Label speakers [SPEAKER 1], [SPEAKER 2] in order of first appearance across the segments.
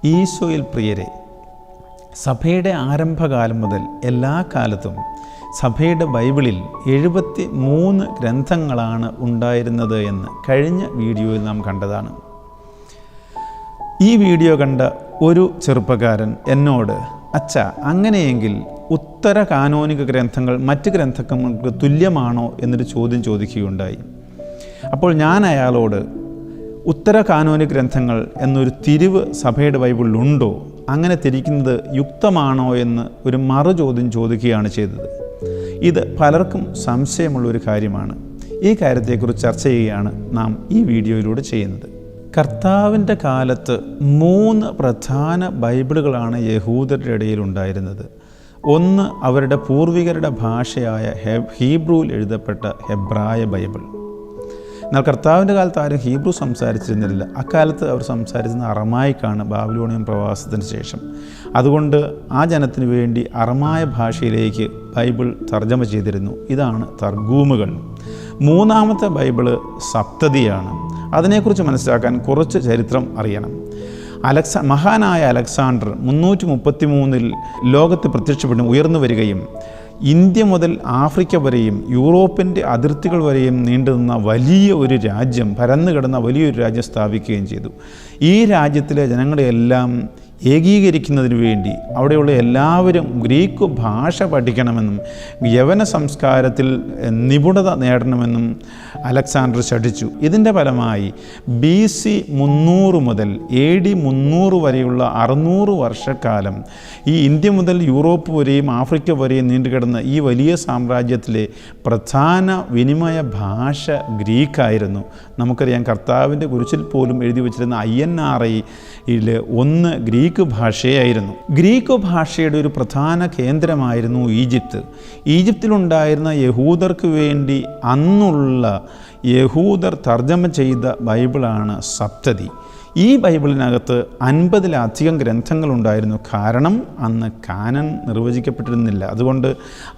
[SPEAKER 1] ഈശോയിൽ പ്രിയരെ, സഭയുടെ ആരംഭകാലം മുതൽ എല്ലാ കാലത്തും സഭയുടെ ബൈബിളിൽ 73 ഗ്രന്ഥങ്ങളാണ് ഉണ്ടായിരുന്നത് എന്ന് കഴിഞ്ഞ വീഡിയോയിൽ നാം കണ്ടതാണ്. ഈ വീഡിയോ കണ്ട ഒരു ചെറുപ്പക്കാരൻ എന്നോട്, അച്ഛാ, അങ്ങനെയെങ്കിൽ ഉത്തര കാനോനിക ഗ്രന്ഥങ്ങൾ മറ്റ് ഗ്രന്ഥങ്ങൾക്ക് തുല്യമാണോ എന്നൊരു ചോദ്യം ചോദിക്കുകയുണ്ടായി. അപ്പോൾ ഞാൻ അയാളോട് ഉത്തര കാനോനിക ഗ്രന്ഥങ്ങൾ എന്നൊരു തിരിവ് സഭയുടെ ബൈബിളിലുണ്ടോ, അങ്ങനെ തിരിക്കുന്നത് യുക്തമാണോ എന്ന് ഒരു മറുചോദ്യം ചോദിക്കുകയാണ് ചെയ്തത്. ഇത് പലർക്കും സംശയമുള്ളൊരു കാര്യമാണ്. ഈ കാര്യത്തെക്കുറിച്ച് ചർച്ച ചെയ്യുകയാണ് നാം ഈ വീഡിയോയിലൂടെ ചെയ്യുന്നത്. കർത്താവിൻ്റെ കാലത്ത് 3 പ്രധാന ബൈബിളുകളാണ് യഹൂദരുടെ ഇടയിൽ ഉണ്ടായിരുന്നത്. ഒന്ന് അവരുടെ പൂർവികരുടെ ഭാഷയായ ഹീബ്രുവിൽ എഴുതപ്പെട്ട ഹെബ്രായ ബൈബിൾ. എന്നാൽ കർത്താവിൻ്റെ കാലത്ത് ആരും ഹീബ്രു സംസാരിച്ചിരുന്നില്ല. അക്കാലത്ത് അവർ സംസാരിച്ചിരുന്ന അറമായിക്കാണ് ബാബിലോണിയൻ പ്രവാസത്തിന് ശേഷം. അതുകൊണ്ട് ആ ജനത്തിന് വേണ്ടി അറമായ ഭാഷയിലേക്ക് ബൈബിൾ തർജ്ജമ ചെയ്തിരുന്നു. ഇതാണ് തർഗൂമുകൾ. 3-ാമത്തെ ബൈബിള് സപ്തതിയാണ്. അതിനെക്കുറിച്ച് മനസ്സിലാക്കാൻ കുറച്ച് ചരിത്രം അറിയണം. മഹാനായ അലക്സാണ്ടർ 333 ലോകത്ത് പ്രത്യക്ഷപ്പെട്ട് ഉയർന്നു വരികയും ഇന്ത്യ മുതൽ ആഫ്രിക്ക വരെയും യൂറോപ്പിൻ്റെ അതിർത്തികൾ വരെയും നീണ്ടുനിന്ന വലിയ ഒരു രാജ്യം, പരന്നു കിടന്ന വലിയൊരു രാജ്യം സ്ഥാപിക്കുകയും ചെയ്തു. ഈ രാജ്യത്തിലെ ജനങ്ങളെയെല്ലാം ഏകീകരിക്കുന്നതിന് വേണ്ടി അവിടെയുള്ള എല്ലാവരും ഗ്രീക്ക് ഭാഷ പഠിക്കണമെന്നും യവന സംസ്കാരത്തിൽ നിപുണത നേടണമെന്നും അലക്സാണ്ടർ ശഠിച്ചു. ഇതിൻ്റെ ഫലമായി BC 300 മുതൽ AD 300 വരെയുള്ള 600 വർഷക്കാലം ഈ ഇന്ത്യ മുതൽ യൂറോപ്പ് വരെയും ആഫ്രിക്ക വരെയും നീണ്ടുകിടന്ന ഈ വലിയ സാമ്രാജ്യത്തിലെ പ്രധാന വിനിമയ ഭാഷ ഗ്രീക്കായിരുന്നു. നമുക്കറിയാം, കർത്താവിൻ്റെ കുരിശിൽ പോലും എഴുതി വച്ചിരുന്ന INRI-യിൽ ഒന്ന് ഗ്രീക്ക് ഭാഷയായിരുന്നു. ഗ്രീക്ക് ഭാഷയുടെ ഒരു പ്രധാന കേന്ദ്രമായിരുന്നു ഈജിപ്ത്. ഈജിപ്തിലുണ്ടായിരുന്ന യഹൂദർക്ക് വേണ്ടി അന്നുള്ള യഹൂദർ തർജ്ജമ ചെയ്ത ബൈബിളാണ് സപ്തതി. ഈ ബൈബിളിനകത്ത് 50-ലധികം ഗ്രന്ഥങ്ങളുണ്ടായിരുന്നു. കാരണം അന്ന് കാനൻ നിർവചിക്കപ്പെട്ടിരുന്നില്ല. അതുകൊണ്ട്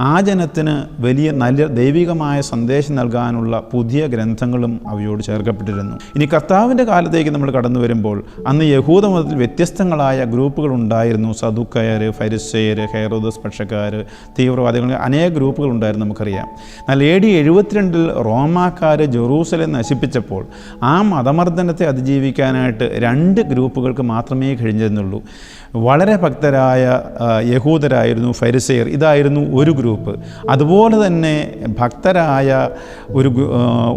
[SPEAKER 1] ആ ജനത്തിന് വലിയ നല്ല ദൈവികമായ സന്ദേശം നൽകാനുള്ള പുതിയ ഗ്രന്ഥങ്ങളും അവയോട് ചേർക്കപ്പെട്ടിരുന്നു. ഇനി കർത്താവിൻ്റെ കാലത്തേക്ക് നമ്മൾ കടന്നു വരുമ്പോൾ അന്ന് യഹൂദ മതത്തിൽ വ്യത്യസ്തങ്ങളായ ഗ്രൂപ്പുകൾ ഉണ്ടായിരുന്നു. സദുക്കയർ, ഫരിസേയർ, ഹെറോദസ് പക്ഷക്കാർ, തീവ്രവാദികൾ, അനേക ഗ്രൂപ്പുകൾ ഉണ്ടായിരുന്നു, നമുക്കറിയാം. എന്നാൽ AD 72 റോമാക്കാർ ജെറൂസലേം നശിപ്പിച്ചപ്പോൾ ആ മതമർദ്ദനത്തെ അതിജീവിക്കാനായിട്ട് 2 ഗ്രൂപ്പുകൾക്ക് മാത്രമേ കഴിഞ്ഞിരുന്നുള്ളൂ. വളരെ ഭക്തരായ യഹൂദരായിരുന്നു ഫരിസേയർ. ഇതായിരുന്നു ഒരു ഗ്രൂപ്പ്. അതുപോലെ തന്നെ ഭക്തരായ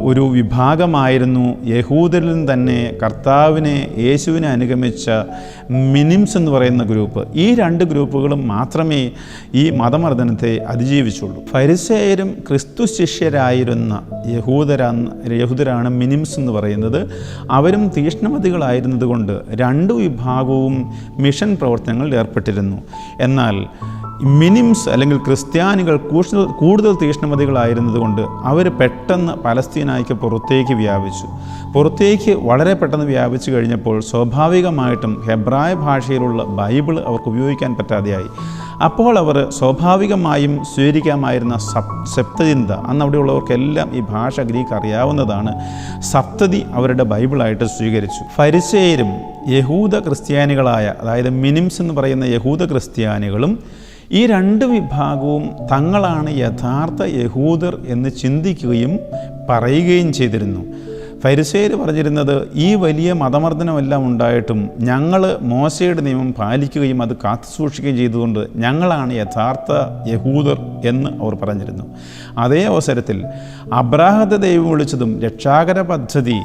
[SPEAKER 1] ഒരു വിഭാഗമായിരുന്നു യഹൂദരിൽ തന്നെ കർത്താവിനെ, യേശുവിനെ അനുഗമിച്ച മിനിംസ് എന്ന് പറയുന്ന ഗ്രൂപ്പ്. ഈ 2 ഗ്രൂപ്പുകളും മാത്രമേ ഈ മതമർദ്ദനത്തെ അതിജീവിച്ചുള്ളൂ. ഫരിസേയരും ക്രിസ്തു ശിഷ്യരായിരുന്ന യഹൂദരാണ് മിനിംസ് എന്ന് പറയുന്നത്. അവരും തീഷ്ണമതികളായിരുന്നത് കൊണ്ട് 2 വിഭാഗവും മിഷൻ പ്രവർത്തനങ്ങളിൽ ഏർപ്പെട്ടിരുന്നു. എന്നാൽ മിനിംസ് അല്ലെങ്കിൽ ക്രിസ്ത്യാനികൾ കൂടുതൽ തീഷ്ണമതികളായിരുന്നതുകൊണ്ട് അവർ പെട്ടെന്ന് പലസ്തീനായിക്ക് പുറത്തേക്ക് വ്യാപിച്ചു. പുറത്തേക്ക് വളരെ പെട്ടെന്ന് വ്യാപിച്ചു കഴിഞ്ഞപ്പോൾ സ്വാഭാവികമായിട്ടും ഹെബ്രായ ഭാഷയിലുള്ള ബൈബിൾ അവർക്ക് ഉപയോഗിക്കാൻ പറ്റാതെയായി. അപ്പോൾ അവർ സ്വാഭാവികമായും സ്വീകരിക്കാമായിരുന്ന സപ്തതിന്ത, അന്ന് അവിടെയുള്ളവർക്കെല്ലാം ഈ ഭാഷ ഗ്രീക്ക് അറിയാവുന്നതാണ്, സപ്തതി അവരുടെ ബൈബിളായിട്ട് സ്വീകരിച്ചു. ഫരിസേയരും യഹൂദ ക്രിസ്ത്യാനികളായ, അതായത് മിനിംസ് എന്ന് പറയുന്ന യഹൂദ ക്രിസ്ത്യാനികളും ഈ 2 വിഭാഗവും തങ്ങളാണ് യഥാർത്ഥ യഹൂദർ എന്ന് ചിന്തിക്കുകയും പറയുകയും ചെയ്തിരുന്നു. ഫരിസേയർ പറഞ്ഞിരുന്നത്, ഈ വലിയ മതമർദ്ദനമെല്ലാം ഉണ്ടായിട്ടും ഞങ്ങൾ മോശയുടെ നിയമം പാലിക്കുകയും അത് കാത്തുസൂക്ഷിക്കുകയും ചെയ്തുകൊണ്ട് ഞങ്ങളാണ് യഥാർത്ഥ യഹൂദർ എന്ന് അവർ പറഞ്ഞിരുന്നു. അതേ അവസരത്തിൽ അബ്രാഹത്തെ ദൈവം വിളിച്ചതും രക്ഷാകര പദ്ധതി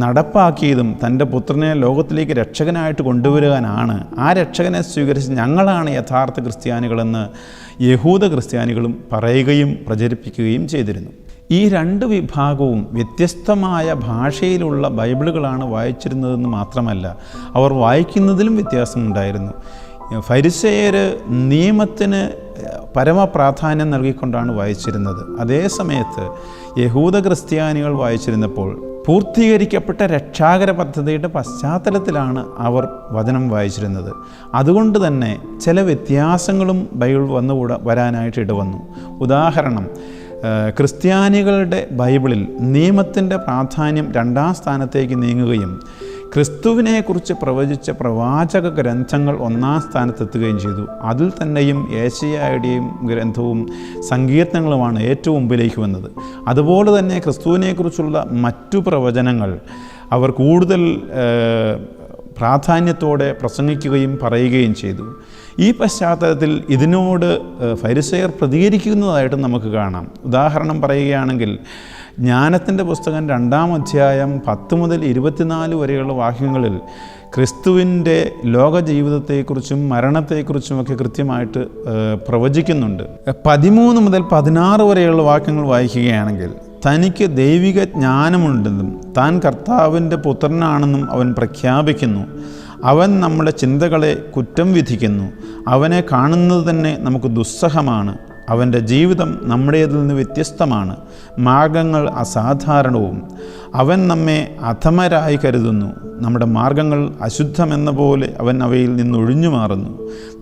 [SPEAKER 1] നടപ്പാക്കിയതും തൻ്റെ പുത്രനെ ലോകത്തിലേക്ക് രക്ഷകനായിട്ട് കൊണ്ടുവരാനാണ്. ആ രക്ഷകനെ സ്വീകരിച്ച് ഞങ്ങളാണ് യഥാർത്ഥ ക്രിസ്ത്യാനികളെന്ന് യഹൂദ ക്രിസ്ത്യാനികളും പറയുകയും പ്രചരിപ്പിക്കുകയും ചെയ്തിരുന്നു. ഈ 2 വിഭാഗവും വ്യത്യസ്തമായ ഭാഷയിലുള്ള ബൈബിളുകളാണ് വായിച്ചിരുന്നതെന്ന് മാത്രമല്ല, അവർ വായിക്കുന്നതിലും വ്യത്യാസമുണ്ടായിരുന്നു. ഫരിസേയർ നിയമത്തിന് പരമപ്രാധാന്യം നൽകിക്കൊണ്ടാണ് വായിച്ചിരുന്നത്. അതേസമയത്ത് യഹൂദ ക്രിസ്ത്യാനികൾ വായിച്ചിരുന്നപ്പോൾ പൂർത്തീകരിക്കപ്പെട്ട രക്ഷാകര പദ്ധതിയുടെ പശ്ചാത്തലത്തിലാണ് അവർ വചനം വായിച്ചിരുന്നത്. അതുകൊണ്ട് തന്നെ ചില വ്യത്യാസങ്ങളും ബൈബിൾ വരാനായിട്ട് ഇടവന്നു. ഉദാഹരണം, ക്രിസ്ത്യാനികളുടെ ബൈബിളിൽ നിയമത്തിൻ്റെ പ്രാധാന്യം 2-ാം സ്ഥാനത്തേക്ക് നീങ്ങുകയും ക്രിസ്തുവിനെക്കുറിച്ച് പ്രവചിച്ച പ്രവാചക ഗ്രന്ഥങ്ങൾ ഒന്നാം സ്ഥാനത്തെത്തുകയും ചെയ്തു. അതിൽ തന്നെയും ഏശയ്യായുടെയും ഗ്രന്ഥവും സങ്കീർത്തനങ്ങളുമാണ് ഏറ്റവും മുമ്പിലേക്ക് വന്നത്. അതുപോലെ തന്നെ ക്രിസ്തുവിനെക്കുറിച്ചുള്ള മറ്റു പ്രവചനങ്ങൾ അവർ കൂടുതൽ പ്രാധാന്യത്തോടെ പ്രസംഗിക്കുകയും പറയുകയും ചെയ്തു. ഈ പശ്ചാത്തലത്തിൽ ഇതിനോട് ഫരിസേയർ പ്രതികരിക്കുന്നതായിട്ട് നമുക്ക് കാണാം. ഉദാഹരണം പറയുകയാണെങ്കിൽ ജ്ഞാനത്തിൻ്റെ പുസ്തകം 2-ാം അധ്യായം 10 മുതൽ 24 വരെയുള്ള വാക്യങ്ങളിൽ ക്രിസ്തുവിൻ്റെ ലോക ജീവിതത്തെക്കുറിച്ചും മരണത്തെക്കുറിച്ചുമൊക്കെ കൃത്യമായിട്ട് പ്രവചിക്കുന്നുണ്ട്. 13 മുതൽ 16 വരെയുള്ള വാക്യങ്ങൾ വായിക്കുകയാണെങ്കിൽ തനിക്ക് ദൈവിക ജ്ഞാനമുണ്ടെന്നും താൻ കർത്താവിൻ്റെ പുത്രനാണെന്നും അവൻ പ്രഖ്യാപിക്കുന്നു. അവൻ നമ്മുടെ ചിന്തകളെ കുറ്റം വിധിക്കുന്നു. അവനെ കാണുന്നത് തന്നെ നമുക്ക് ദുസ്സഹമാണ്. അവൻ്റെ ജീവിതം നമ്മുടേതിൽ നിന്ന് വ്യത്യസ്തമാണ്. മാർഗങ്ങൾ അസാധാരണവും. അവൻ നമ്മെ അധമരായി കരുതുന്നു. നമ്മുടെ മാർഗങ്ങൾ അശുദ്ധമെന്ന പോലെ അവൻ അവയിൽ നിന്നൊഴിഞ്ഞു മാറുന്നു.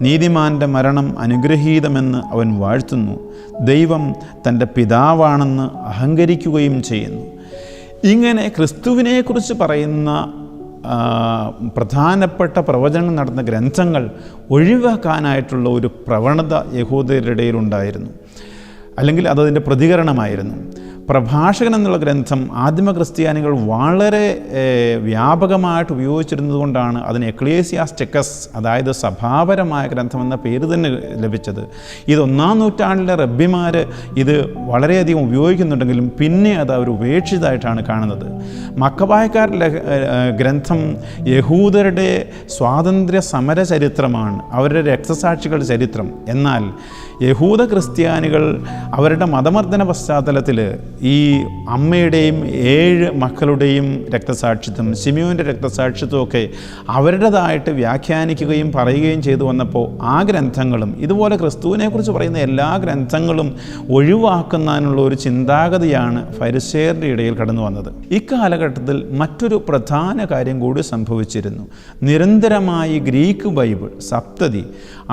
[SPEAKER 1] നീതിമാൻ്റെ മരണം അനുഗ്രഹീതമെന്ന് അവൻ വാഴ്ത്തുന്നു. ദൈവം തൻ്റെ പിതാവാണെന്ന് അഹങ്കരിക്കുകയും ചെയ്യുന്നു. ഇങ്ങനെ ക്രിസ്തുവിനെക്കുറിച്ച് പറയുന്ന പ്രധാനപ്പെട്ട പ്രവചനങ്ങൾ നടന്ന ഗ്രന്ഥങ്ങൾ ഒഴിവാക്കാനായിട്ടുള്ള ഒരു പ്രവണത യഹൂദരുടെ ഇടയിലുണ്ടായിരുന്നു, അല്ലെങ്കിൽ അതതിൻ്റെ പ്രതികരണമായിരുന്നു. പ്രഭാഷകൻ എന്നുള്ള ഗ്രന്ഥം ആദിമ ക്രിസ്ത്യാനികൾ വളരെ വ്യാപകമായിട്ട് ഉപയോഗിച്ചിരുന്നത് കൊണ്ടാണ് അതിന് എക്ലേസിയാസ്റ്റിക്കസ്, അതായത് സഭാപരമായ ഗ്രന്ഥം എന്ന പേര് തന്നെ ലഭിച്ചത്. ഇത് 1-ാം നൂറ്റാണ്ടിലെ റബ്ബിമാർ ഇത് വളരെയധികം ഉപയോഗിക്കുന്നുണ്ടെങ്കിലും പിന്നെ അത് അവർ ഉപേക്ഷിച്ചതായിട്ടാണ് കാണുന്നത്. മക്കബായക്കാരുടെ ഗ്രന്ഥം യഹൂദരുടെ സ്വാതന്ത്ര്യ സമര ചരിത്രമാണ്, അവരുടെ രക്തസാക്ഷികളുടെ ചരിത്രം. എന്നാൽ യഹൂദ ക്രിസ്ത്യാനികൾ അവരുടെ മതമർദ്ദന പശ്ചാത്തലത്തിൽ ഈ അമ്മയുടെയും 7 മക്കളുടെയും രക്തസാക്ഷിത്വം, ശിമിയോൻ്റെ രക്തസാക്ഷിത്വമൊക്കെ അവരുടേതായിട്ട് വ്യാഖ്യാനിക്കുകയും പറയുകയും ചെയ്തു വന്നപ്പോൾ ആ ഗ്രന്ഥങ്ങളും ഇതുപോലെ ക്രിസ്തുവിനെക്കുറിച്ച് പറയുന്ന എല്ലാ ഗ്രന്ഥങ്ങളും ഒഴിവാക്കുന്നതിനുള്ള ഒരു ചിന്താഗതിയാണ് ഫരിസേയരുടെ ഇടയിൽ കടന്നു വന്നത്. ഇക്കാലഘട്ടത്തിൽ മറ്റൊരു പ്രധാന കാര്യം കൂടി സംഭവിച്ചിരുന്നു. നിരന്തരമായി ഗ്രീക്ക് ബൈബിൾ സപ്തതി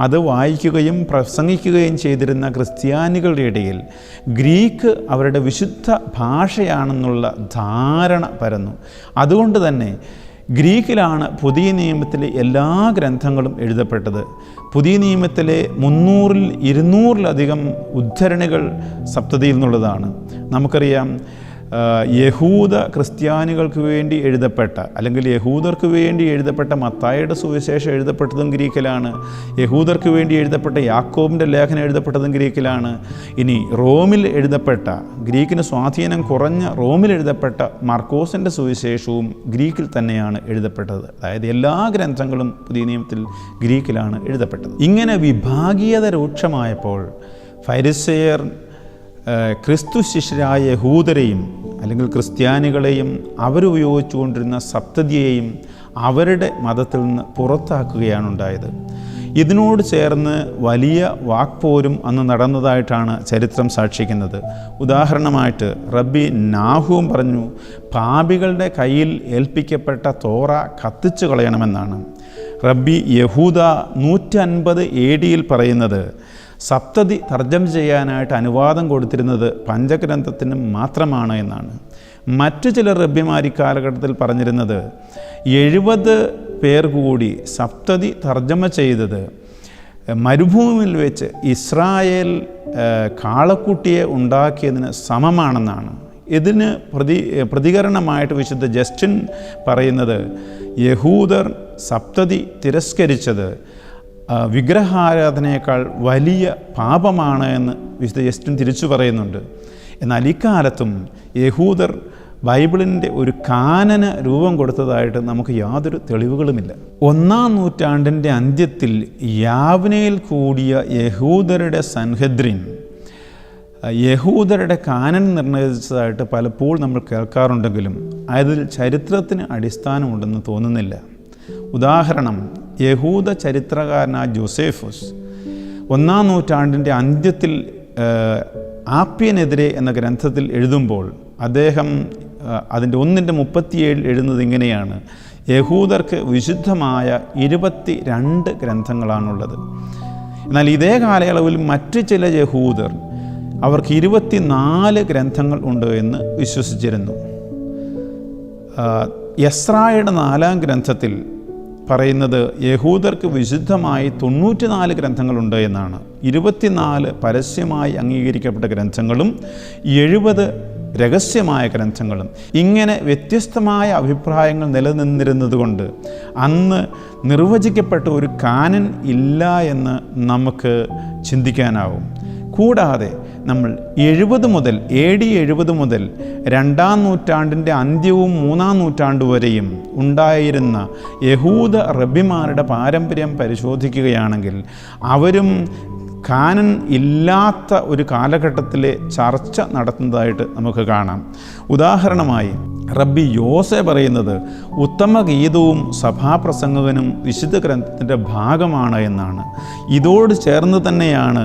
[SPEAKER 1] അത് വായിക്കുകയും പ്രസംഗിക്കുകയും ചെയ്തിരുന്ന ക്രിസ്ത്യാനികളുടെ ഇടയിൽ ഗ്രീക്ക് അവരുടെ വിശുദ്ധ ഭാഷയാണെന്നുള്ള ധാരണ പരന്നു. അതുകൊണ്ട് തന്നെ ഗ്രീക്കിലാണ് പുതിയ നിയമത്തിലെ എല്ലാ ഗ്രന്ഥങ്ങളും എഴുതപ്പെട്ടത്. പുതിയ നിയമത്തിലെ 300-ൽ 200-ലധികം ഉദ്ധരണികൾ സപ്തതിയിൽ നിന്നുള്ളതാണ്. നമുക്കറിയാം, യഹൂദ ക്രിസ്ത്യാനികൾക്ക് വേണ്ടി എഴുതപ്പെട്ട, അല്ലെങ്കിൽ യഹൂദർക്ക് വേണ്ടി എഴുതപ്പെട്ട മത്തായിയുടെ സുവിശേഷം എഴുതപ്പെട്ടതും ഗ്രീക്കിലാണ്. യഹൂദർക്ക് വേണ്ടി എഴുതപ്പെട്ട യാക്കോബിൻ്റെ ലേഖനം എഴുതപ്പെട്ടതും ഗ്രീക്കിലാണ്. ഇനി റോമിൽ എഴുതപ്പെട്ട, ഗ്രീക്കിന് സ്വാധീനം കുറഞ്ഞ റോമിൽ എഴുതപ്പെട്ട മാർക്കോസിൻ്റെ സുവിശേഷവും ഗ്രീക്കിൽ തന്നെയാണ് എഴുതപ്പെട്ടത്. അതായത് എല്ലാ ഗ്രന്ഥങ്ങളും പുതിയ നിയമത്തിൽ ഗ്രീക്കിലാണ് എഴുതപ്പെട്ടത്. ഇങ്ങനെ വിഭാഗീയത രൂക്ഷമായപ്പോൾ ഫരിസേയർ ക്രിസ്തു ശിഷ്യരായ യഹൂദരെയും അല്ലെങ്കിൽ ക്രിസ്ത്യാനികളെയും അവരുപയോഗിച്ചുകൊണ്ടിരുന്ന സപ്തതിയെയും അവരുടെ മതത്തിൽ നിന്ന് പുറത്താക്കുകയാണ് ഉണ്ടായത്. ഇതിനോട് ചേർന്ന് വലിയ വാക്പോരും അന്ന് നടന്നതായിട്ടാണ് ചരിത്രം സാക്ഷിക്കുന്നത്. ഉദാഹരണമായിട്ട് റബ്ബി നാഹൂം പറഞ്ഞു, പാപികളുടെ കയ്യിൽ ഏൽപ്പിക്കപ്പെട്ട തോറ കത്തിച്ചു കളയണമെന്നാണ്. റബ്ബി യഹൂദ 150 AD പറയുന്നത് സപ്തതി തർജ്ജമ ചെയ്യാനായിട്ട് അനുവാദം കൊടുത്തിരുന്നത് പഞ്ചഗ്രന്ഥത്തിന് മാത്രമാണ് എന്നാണ്. മറ്റു ചില റബ്ബിമാർ ഇക്കാലഘട്ടത്തിൽ പറഞ്ഞിരുന്നത് 70 പേർ കൂടി സപ്തതി തർജ്ജമ ചെയ്തത് മരുഭൂമിയിൽ വെച്ച് ഇസ്രായേൽ കാളക്കുട്ടിയെ ഉണ്ടാക്കിയതിന് സമമാണെന്നാണ്. ഇതിന് പ്രതികരണമായിട്ട് വിശുദ്ധ ജസ്റ്റിൻ പറയുന്നത് യഹൂദർ സപ്തതി തിരസ്കരിച്ചത് വിഗ്രഹാരാധനയേക്കാൾ വലിയ പാപമാണ് എന്ന് വിശുദ്ധ ജസ്റ്റിൻ തിരിച്ചു പറയുന്നുണ്ട്. എന്നാൽ ഇക്കാലത്തും യഹൂദർ ബൈബിളിൻ്റെ ഒരു കാനന രൂപം കൊടുത്തതായിട്ട് നമുക്ക് യാതൊരു തെളിവുകളുമില്ല. 1-ാം നൂറ്റാണ്ടിൻ്റെ അന്ത്യത്തിൽ യാവ്നയിൽ കൂടിയ യഹൂദരുടെ സൻഹെദ്രിൻ യഹൂദരുടെ കാനൻ നിർണയിച്ചതായിട്ട് പലപ്പോഴും നമ്മൾ കേൾക്കാറുണ്ടെങ്കിലും അതിൽ ചരിത്രത്തിന് അടിസ്ഥാനമുണ്ടെന്ന് തോന്നുന്നില്ല. ഉദാഹരണം, യഹൂദ ചരിത്രകാരനായ ജോസേഫസ് 1-ാം നൂറ്റാണ്ടിൻ്റെ അന്ത്യത്തിൽ ആപ്യനെതിരെ എന്ന ഗ്രന്ഥത്തിൽ എഴുതുമ്പോൾ അദ്ദേഹം അതിൻ്റെ 1:37 എഴുതുന്നത് ഇങ്ങനെയാണ്: യഹൂദർക്ക് വിശുദ്ധമായ 22 ഗ്രന്ഥങ്ങളാണുള്ളത്. എന്നാൽ ഇതേ കാലയളവിൽ മറ്റ് ചില യഹൂദർ അവർക്ക് 24 ഗ്രന്ഥങ്ങൾ ഉണ്ട് എന്ന് വിശ്വസിച്ചിരുന്നു. എസ്രായുടെ 4-ാം ഗ്രന്ഥത്തിൽ പറയുന്നത് യഹൂദർക്ക് വിശുദ്ധമായി 94 ഗ്രന്ഥങ്ങളുണ്ട് എന്നാണ്. 24 പരസ്യമായി അംഗീകരിക്കപ്പെട്ട ഗ്രന്ഥങ്ങളും 70 രഹസ്യമായ ഗ്രന്ഥങ്ങളും. ഇങ്ങനെ വ്യത്യസ്തമായ അഭിപ്രായങ്ങൾ നിലനിന്നിരുന്നതുകൊണ്ട് അന്ന് നിർവചിക്കപ്പെട്ട ഒരു കാനൻ ഇല്ല എന്ന് നമുക്ക് ചിന്തിക്കാനാവും. കൂടാതെ നമ്മൾ 70 മുതൽ AD 70 മുതൽ 2-ാം നൂറ്റാണ്ടിൻ്റെ അന്ത്യവും 3-ാം നൂറ്റാണ്ട് വരെയും ഉണ്ടായിരുന്ന യഹൂദ റബ്ബിമാരുടെ പാരമ്പര്യം പരിശോധിക്കുകയാണെങ്കിൽ അവരും കാനൻ ഇല്ലാത്ത ഒരു കാലഘട്ടത്തിലെ ചർച്ച നടത്തുന്നതായിട്ട് നമുക്ക് കാണാം. ഉദാഹരണമായി റബ്ബി യോസെ പറയുന്നത് ഉത്തമ ഗീതവും സഭാപ്രസംഗകനും വിശുദ്ധ ഗ്രന്ഥത്തിൻ്റെ ഭാഗമാണ് എന്നാണ്. ഇതോട് ചേർന്ന് തന്നെയാണ്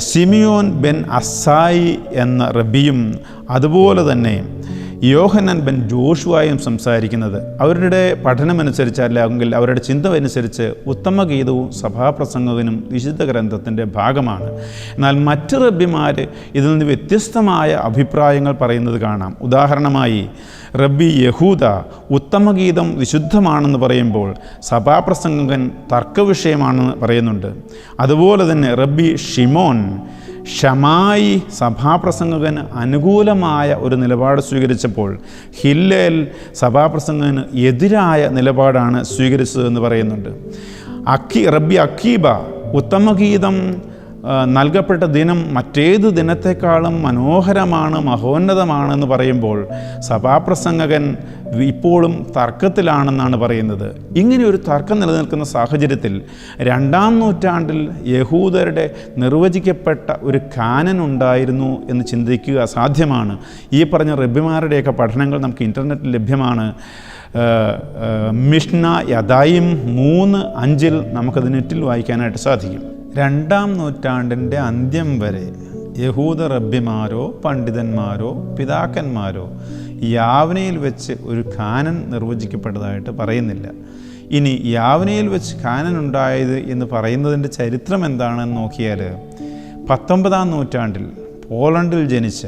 [SPEAKER 1] ശിമിയോൻ ബെൻ അസായി എന്ന റബ്ബിയും അതുപോലെ തന്നെ യോഹന്നാൻ ബെൻ ജോഷുവായും സംസാരിക്കുന്നത്. അവരുടെ പഠനമനുസരിച്ച് അല്ലെങ്കിൽ അവരുടെ ചിന്ത അനുസരിച്ച് ഉത്തമ ഗീതവും സഭാപ്രസംഗകനും വിശുദ്ധ ഗ്രന്ഥത്തിൻ്റെ ഭാഗമാണ്. എന്നാൽ മറ്റ് റബ്ബിമാർ ഇതിൽ നിന്ന് വ്യത്യസ്തമായ അഭിപ്രായങ്ങൾ പറയുന്നത് കാണാം. ഉദാഹരണമായി റബ്ബി യഹൂദ ഉത്തമഗീതം വിശുദ്ധമാണെന്ന് പറയുമ്പോൾ സഭാപ്രസംഗകൻ തർക്കവിഷയമാണെന്ന് പറയുന്നുണ്ട്. അതുപോലെ തന്നെ റബ്ബി ഷിമോൻ ഷമായി സഭാപ്രസംഗകന് അനുകൂലമായ ഒരു നിലപാട് സ്വീകരിച്ചപ്പോൾ ഹില്ലേൽ സഭാപ്രസംഗകന് എതിരായ നിലപാടാണ് സ്വീകരിച്ചതെന്ന് പറയുന്നുണ്ട്. റബ്ബി അക്കീബ ഉത്തമഗീതം നൽകപ്പെട്ട ദിനം മറ്റേത് ദിനത്തെക്കാളും മനോഹരമാണ്, മഹോന്നതമാണെന്ന് പറയുമ്പോൾ സഭാപ്രസംഗകൻ ഇപ്പോഴും തർക്കത്തിലാണെന്നാണ് പറയുന്നത്. ഇങ്ങനെ ഒരു തർക്കം നിലനിൽക്കുന്ന സാഹചര്യത്തിൽ 2-ാം നൂറ്റാണ്ടിൽ യഹൂദരുടെ നിർവചിക്കപ്പെട്ട ഒരു കാനൻ ഉണ്ടായിരുന്നു എന്ന് ചിന്തിക്കുക സാധ്യമാണ്. ഈ പറഞ്ഞ റബ്ബിമാരുടെയൊക്കെ പഠനങ്ങൾ നമുക്ക് ഇൻ്റർനെറ്റിൽ ലഭ്യമാണ്. മിഷ്ന യദായിം 3:5 നമുക്കത് നെറ്റിൽ വായിക്കാനായിട്ട് സാധിക്കും. 2-ാം നൂറ്റാണ്ടിൻ്റെ അന്ത്യം വരെ യഹൂദ റബ്ബിമാരോ പണ്ഡിതന്മാരോ പിതാക്കന്മാരോ യാവനയിൽ വെച്ച് ഒരു കാനൻ നിർവചിക്കപ്പെട്ടതായിട്ട് പറയുന്നില്ല. ഇനി യാവനയിൽ വെച്ച് കാനൻ ഉണ്ടായത് എന്ന് പറയുന്നതിൻ്റെ ചരിത്രം എന്താണെന്ന് നോക്കിയാൽ 19-ാം നൂറ്റാണ്ടിൽ പോളണ്ടിൽ ജനിച്ച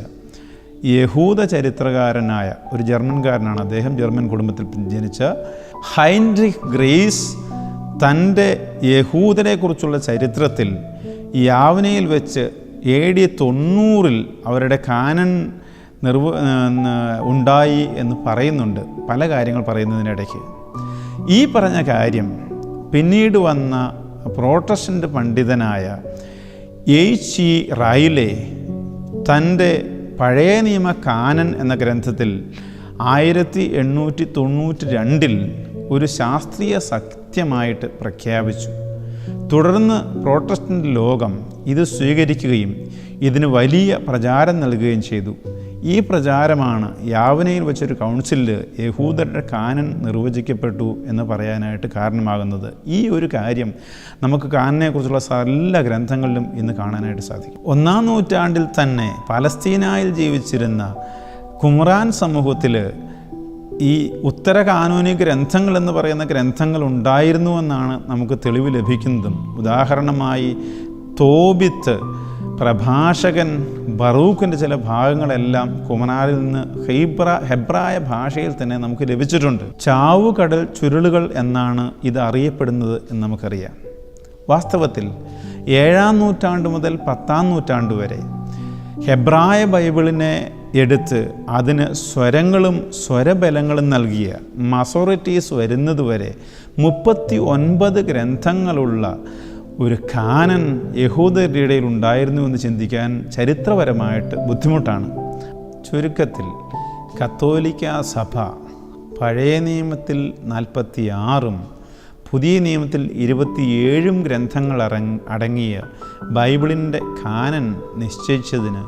[SPEAKER 1] യഹൂദ ചരിത്രകാരനായ ഒരു ജർമ്മൻകാരനാണ്. അദ്ദേഹം ജർമ്മൻ കുടുംബത്തിൽ ജനിച്ച ഹൈൻറിക് ഗ്രേസ് തൻ്റെ യഹൂദരെക്കുറിച്ചുള്ള ചരിത്രത്തിൽ യാവനയിൽ വെച്ച് AD 90 അവരുടെ കാനൻ ഉണ്ടായി എന്ന് പറയുന്നുണ്ട്. പല കാര്യങ്ങൾ പറയുന്നതിനിടയ്ക്ക് ഈ പറഞ്ഞ കാര്യം പിന്നീട് വന്ന പ്രോട്ടസ്റ്റൻ്റ് പണ്ഡിതനായ H.E. റൈലെ തൻ്റെ പഴയ നിയമ കാനൻ എന്ന ഗ്രന്ഥത്തിൽ 1892 ഒരു ശാസ്ത്രീയ സത്യമായിട്ട് പ്രഖ്യാപിച്ചു. തുടർന്ന് പ്രോട്ടസ്റ്റൻ്റ് ലോകം ഇത് സ്വീകരിക്കുകയും ഇതിന് വലിയ പ്രചാരം നൽകുകയും ചെയ്തു. ഈ പ്രചാരമാണ് യാവനയിൽ വെച്ചൊരു കൗൺസിലിൽ യഹൂദരുടെ കാനൻ നിർവചിക്കപ്പെട്ടു എന്ന് പറയാനായിട്ട് കാരണമാകുന്നത്. ഈ ഒരു കാര്യം നമുക്ക് കാനനെക്കുറിച്ചുള്ള എല്ലാ ഗ്രന്ഥങ്ങളിലും ഇന്ന് കാണാനായിട്ട് സാധിക്കും. 1-ാം നൂറ്റാണ്ടിൽ തന്നെ പലസ്തീനായിൽ ജീവിച്ചിരുന്ന കുമ്രാൻ സമൂഹത്തിൽ ഈ ഉത്തര കാനൂനി ഗ്രന്ഥങ്ങൾ എന്ന് പറയുന്ന ഗ്രന്ഥങ്ങൾ ഉണ്ടായിരുന്നുവെന്നാണ് നമുക്ക് തെളിവ് ലഭിക്കുന്നതും. ഉദാഹരണമായി തോബിത്ത്, പ്രഭാഷകൻ, ബറൂഖിൻ്റെ ചില ഭാഗങ്ങളെല്ലാം കുമനാരിൽ നിന്ന് ഹെബ്രായ ഭാഷയിൽ തന്നെ നമുക്ക് ലഭിച്ചിട്ടുണ്ട്. ചാവുകടൽ ചുരുളുകൾ എന്നാണ് ഇത് അറിയപ്പെടുന്നത് എന്ന് നമുക്കറിയാം. വാസ്തവത്തിൽ 7-ാം നൂറ്റാണ്ട് മുതൽ 10-ാം നൂറ്റാണ്ട് വരെ ഹെബ്രായ ബൈബിളിനെ എടുത്ത് അതിന് സ്വരങ്ങളും സ്വരബലങ്ങളും നൽകിയ മസോറിറ്റീസ് വരുന്നതുവരെ 39 ഗ്രന്ഥങ്ങളുള്ള ഒരു കാനൻ യഹൂദരുടെ ഇടയിൽ ഉണ്ടായിരുന്നു എന്ന് ചിന്തിക്കാൻ ചരിത്രപരമായിട്ട് ബുദ്ധിമുട്ടാണ്. ചുരുക്കത്തിൽ കത്തോലിക്ക സഭ പഴയ നിയമത്തിൽ 46 പുതിയ നിയമത്തിൽ 27 ഗ്രന്ഥങ്ങൾ അടങ്ങിയ ബൈബിളിൻ്റെ കാനൻ നിശ്ചയിച്ചതിന്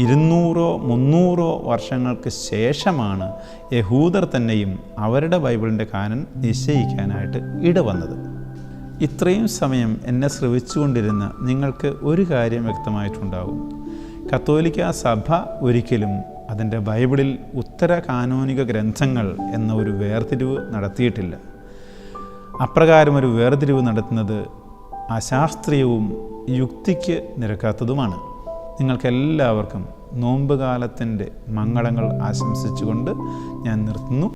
[SPEAKER 1] 200-300 വർഷങ്ങൾക്ക് ശേഷമാണ് യഹൂദർ തന്നെയും അവരുടെ ബൈബിളിൻ്റെ കാനൻ നിശ്ചയിക്കാനായിട്ട് ഇടവന്നത്. ഇത്രയും സമയം എന്നെ ശ്രവിച്ചുകൊണ്ടിരുന്ന നിങ്ങൾക്ക് ഒരു കാര്യം വ്യക്തമായിട്ടുണ്ടാകും. കത്തോലിക്ക സഭ ഒരിക്കലും അതിൻ്റെ ബൈബിളിൽ ഉത്തര കാനോനിക ഗ്രന്ഥങ്ങൾ എന്ന ഒരു വേർതിരിവ് നടത്തിയിട്ടില്ല. അപ്രകാരം ഒരു വേർതിരിവ് നടത്തുന്നത് അശാസ്ത്രീയവും യുക്തിക്ക് നിരക്കാത്തതുമാണ്. നിങ്ങൾക്കെല്ലാവർക്കും നോമ്പ് കാലത്തിൻ്റെ മംഗളങ്ങൾ ആശംസിച്ചുകൊണ്ട് ഞാൻ നിർത്തുന്നു.